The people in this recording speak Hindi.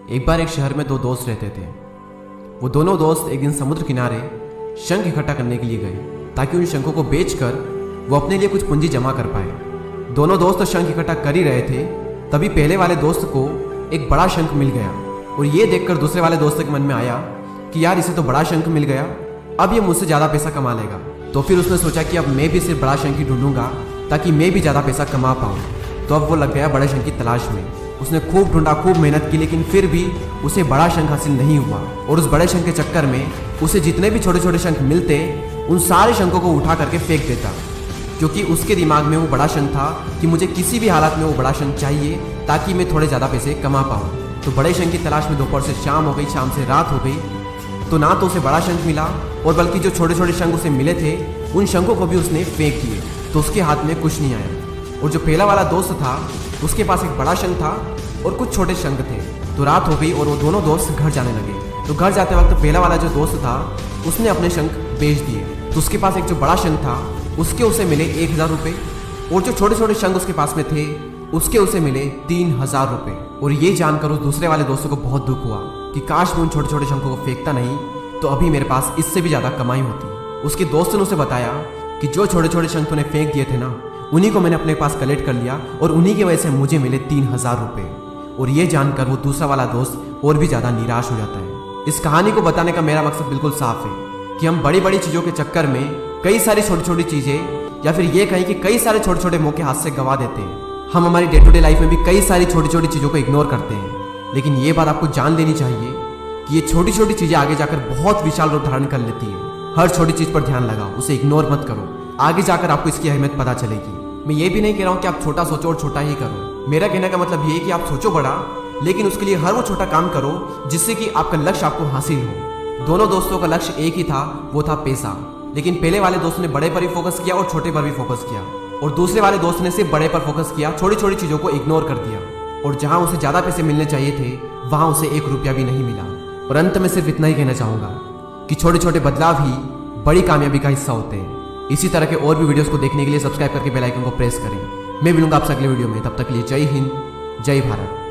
एक बार एक शहर में दो दोस्त रहते थे। वो दोनों दोस्त एक दिन समुद्र किनारे शंख इकट्ठा करने के लिए गए ताकि उन शंखों को बेचकर वो अपने लिए कुछ पूंजी जमा कर पाए। दोनों दोस्त शंख इकट्ठा कर ही रहे थे, तभी पहले वाले दोस्त को एक बड़ा शंख मिल गया और ये देखकर दूसरे वाले दोस्त के मन में आया कि यार इसे तो बड़ा शंख मिल गया, अब ये मुझसे ज़्यादा पैसा कमा लेगा। तो फिर उसने सोचा कि अब मैं भी सिर्फ बड़ा शंख ही ढूंढूंगा ताकि मैं भी ज़्यादा पैसा कमा पाऊँ। तो अब वो लग गया बड़े शंख की तलाश में। उसने खूब ढूंढा, खूब मेहनत की, लेकिन फिर भी उसे बड़ा शंख हासिल नहीं हुआ। और उस बड़े शंख के चक्कर में उसे जितने भी छोटे छोटे शंख मिलते उन सारे शंखों को उठा करके फेंक देता, क्योंकि उसके दिमाग में वो बड़ा शंख था कि मुझे किसी भी हालत में वो बड़ा शंख चाहिए ताकि मैं थोड़े ज़्यादा पैसे कमा पाऊँ। तो बड़े शंख की तलाश में दोपहर से शाम हो गई, शाम से रात हो गई, तो ना तो उसे बड़ा शंख मिला और बल्कि जो छोटे छोटे शंख उसे मिले थे उन शंखों को भी उसने फेंक दिए, तो उसके हाथ में कुछ नहीं आया। और जो पहला वाला दोस्त था उसके पास एक बड़ा शंख था और कुछ छोटे शंख थे। तो रात हो गई और वो दोनों दोस्त घर जाने लगे। तो घर जाते वक्त पहला वाला जो दोस्त था उसने अपने शंख बेच दिए। तो उसके पास एक जो बड़ा शंख था उसके उसे मिले 1000 रुपये और जो छोटे छोटे शंख उसके पास में थे उसके उसे मिले 3000 रुपये। और ये जानकर उस दूसरे वाले दोस्तों को बहुत दुख हुआ कि काश मैं उन छोटे छोटे शंखों को फेंकता नहीं तो अभी मेरे पास इससे भी ज़्यादा कमाई होती। उसके दोस्त ने उसे बताया कि जो छोटे छोटे शंख तूने फेंक दिए थे ना, उन्हीं को मैंने अपने पास कलेक्ट कर लिया और उन्हीं की वजह से मुझे मिले 3000 रुपये। और ये जानकर वो दूसरा वाला दोस्त और भी ज़्यादा निराश हो जाता है। इस कहानी को बताने का मेरा मकसद बिल्कुल साफ है कि हम बड़ी बड़ी चीज़ों के चक्कर में कई सारी छोटी छोटी चीज़ें या फिर ये कहें कि कई सारे छोटे छोटे मौके हाथ से गंवा देते हैं। हम हमारी डे टू डे लाइफ में भी कई सारी छोटी छोटी चीज़ों को इग्नोर करते हैं, लेकिन ये बात आपको जान लेनी चाहिए कि ये छोटी छोटी चीज़ें आगे जाकर बहुत विशाल रूप धारण कर लेती है। हर छोटी चीज़ पर ध्यान लगाओ, उसे इग्नोर मत करो, आगे जाकर आपको इसकी अहमियत पता चलेगी। मैं ये भी नहीं कह रहा हूँ कि आप छोटा सोचो और छोटा ही करो। मेरा कहने का मतलब ये है कि आप सोचो बड़ा, लेकिन उसके लिए हर वो छोटा काम करो जिससे कि आपका लक्ष्य आपको हासिल हो। दोनों दोस्तों का लक्ष्य एक ही था, वो था पैसा। लेकिन पहले वाले दोस्त ने बड़े पर भी फोकस किया और छोटे पर भी फोकस किया, और दूसरे वाले दोस्त ने सिर्फ बड़े पर फोकस किया, छोटी छोटी चीज़ों को इग्नोर कर दिया। और जहाँ उसे ज़्यादा पैसे मिलने चाहिए थे वहाँ उसे 1 रुपया भी नहीं मिला। और अंत में सिर्फ इतना ही कहना चाहूँगा कि छोटे छोटे बदलाव ही बड़ी कामयाबी का हिस्सा होते हैं। इसी तरह के और भी वीडियोस को देखने के लिए सब्सक्राइब करके बेल आइकन को प्रेस करें। मैं मिलूंगा आपसे अगले वीडियो में, तब तक के लिए जय हिंद, जय भारत।